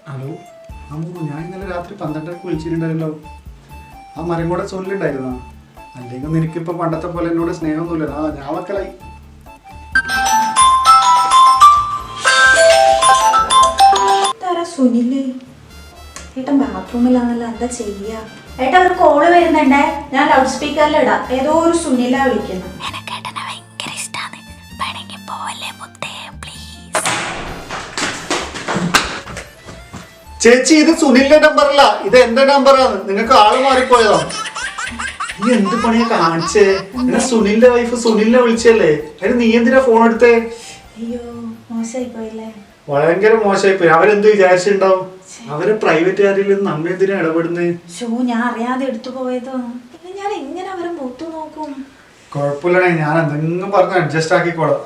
Hello Ammu, ഞാൻ ഇന്നലെ രാത്രി 12:00 വിളിച്ചിട്ടുണ്ടായിരുന്നല്ലോ. ആ മരം കൂടെ സോണിലുണ്ടായിരുന്നോ? അല്ലെങ്കിൽ നിനക്കിപ്പോ പണ്ടത്തെ പോലെ എന്നോട് സ്നേഹമൊന്നുമില്ല. ഞാൻ മക്കളായി. സുനില് ഏട്ടൻ ബാത്റൂമിലാണല്ലോ, എന്താ ചെയ്യാ? ഏട്ടാ ഒരു കോള് വരുന്നുണ്ടേ, ഞാൻ ലൗഡ് സ്പീക്കറിലിടാം. ഏതോ ഒരു സുനിലാ വിളിക്കുന്നത്. ചേച്ചി, ഇത് സുനിലിന്റെ നമ്പറല്ല, ഇത് എന്റെ നമ്പറാണ്. നിങ്ങൾക്ക് ആള് മാറിപ്പോയതാ. നീ എന്ത് പണിയാ കാണിച്ചേ? സുനിലിന്റെ വൈഫ് സുനിലിനെ വിളിച്ചല്ലേ? അതിന് നീ എന്തിനാ ഫോൺ എടുത്തേ? അയ്യോ, മോശമായി പോയില്ലേ? ഭയങ്കര മോശമായി പോയി. അവരെന്ത് വിചാരിച്ചിട്ടുണ്ടാവും? അവരെ പ്രൈവറ്റ് കാര്യത്തിൽ നമ്മ എന്തിനാ ഇടപെടുന്നേ? ഞാൻ അറിയാതെ എടുത്തു പോയതോ. പിന്നെ ഞാൻ എങ്ങനെ അവരെ മുഖത്ത് നോക്കും? കുഴപ്പമില്ലണേ, ഞാൻ എന്തെങ്കിലും പറഞ്ഞ് അഡ്ജസ്റ്റ് ആക്കിക്കോളാം.